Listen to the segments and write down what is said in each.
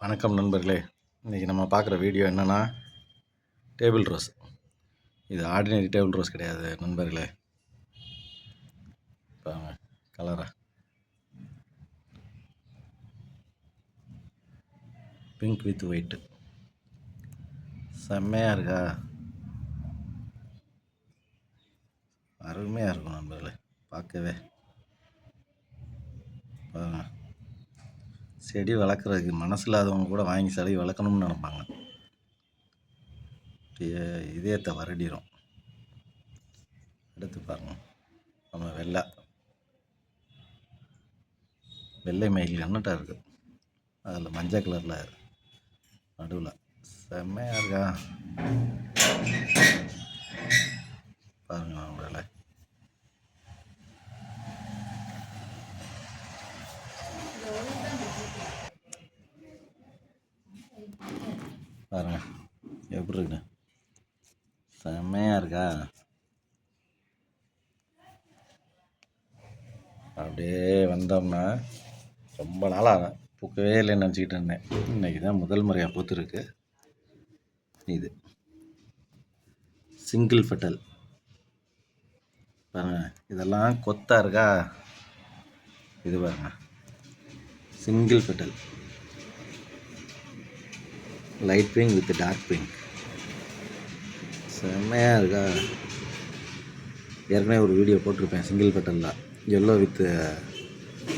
வணக்கம் நண்பர்களே. இன்றைக்கி நம்ம பார்க்குற வீடியோ என்னென்னா டேபிள் ரோஸ். இது ஆர்டினரி டேபிள் ரோஸ் கிடையாது நண்பர்களே. பாருங்க கலரா பிங்க் வித் ஒயிட்டு செம்மையாக இருக்கா, அருமையாக இருக்கும் நண்பர்களே. பார்க்கவே பாருங்க, செடி வளர்க்குறதுக்கு மனசு இல்லாதவங்க கூட வாங்கி செடி வளர்க்கணும்னு நினைப்பாங்க. இதயத்தை வருடிடும். எடுத்து பாருங்க, நம்ம வெள்ளை மயில் கண்ணுட்டா இருக்குது, அதில் மஞ்சள் கலரில் நடுவில் செம்மையாக இருக்கா பாருங்க நம்மளால. பாருங்க எப்படி இருக்குண்ணே, செம்மையாக இருக்கா. அப்படியே வந்தோம்னா ரொம்ப நாளாக பூக்கவே இல்லைன்னு நினச்சிக்கிட்டு இருந்தேன். இன்றைக்கி தான் முதல் முறையாக பூத்துருக்கு. இது சிங்கிள் ஃபெட்டல் பாருங்க, இதெல்லாம் கொத்தாக இருக்கா. இது பாருங்க single petal, light pink with dark pink, செம்மையாக இருக்கா. ஏற்கனவே ஒரு வீடியோ போட்டிருப்பேன் சிங்கிள் ஃபெட்டலில், எல்லோ வித்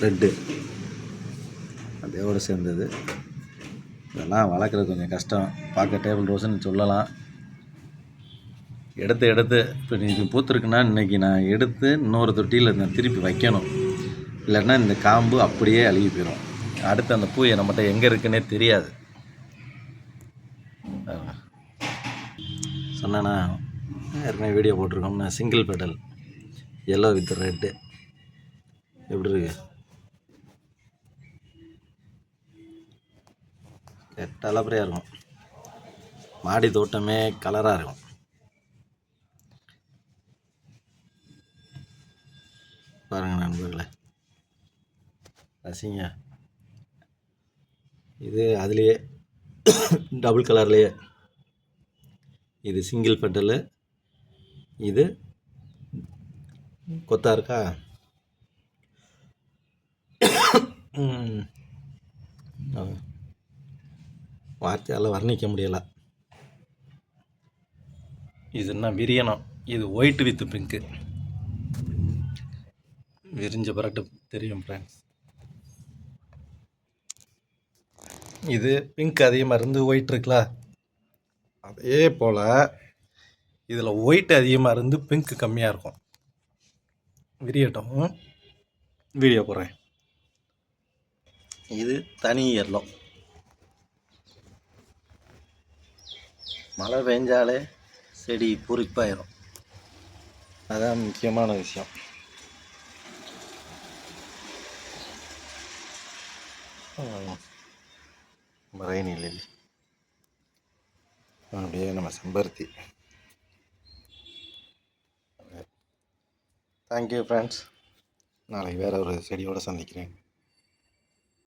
ரெட்டு அதோடு சேர்ந்தது. இதெல்லாம் வளர்க்குறது கொஞ்சம் கஷ்டம். பார்க்க டேபிள் ரோஸ்ன்னு சொல்லலாம். எடுத்து இப்போ இது பூத்துருக்குன்னா இன்றைக்கி நான் எடுத்து இன்னொரு தொட்டியில் நான் திருப்பி வைக்கணும். இல்லைன்னா இந்த காம்பு அப்படியே அழுகி போயிடும். அடுத்து அந்த பூ நம்மகிட்ட எங்கே இருக்குன்னே தெரியாது. சொன்னேன்னா ஏற்கனவே வீடியோ போட்டிருக்கோம்னா single pedal yellow with red எப்படி இருக்கு, கெட்டலப்பறையாக இருக்கும். மாடி தோட்டமே கலராக இருக்கும். பாருங்க நண்பர்களே, ரசிங்க. இது அதுலேயே டபுள் கலர்லேயே, இது சிங்கிள் பெட்டலு, இது கொத்தா இருக்கா. வார்த்தையால் வர்ணிக்க முடியலை. இது என்ன விரியனம். இது ஒயிட் வித் பிங்க்கு, விரிஞ்ச பிறகு தெரியும் ஃப்ரெண்ட்ஸ். இது பிங்க் அதிகமாக இருந்து ஒயிட் இருக்குல்ல, அதே போல் இதில் ஒயிட் அதிகமாக இருந்து பிங்க் கம்மியாக இருக்கும். விரியட்டும், வீடியோ போடுறேன். இது தனி எல்லோ. மழை பெஞ்சாலே செடி பூரிப்பாயிரும், அதான் முக்கியமான விஷயம். ரெய்னி லில்லி, அப்படியே நம்ம செம்பருத்தி. Thank you friends. நாளைக்கு வேறு ஒரு செடியோடு சந்திக்கிறேன்.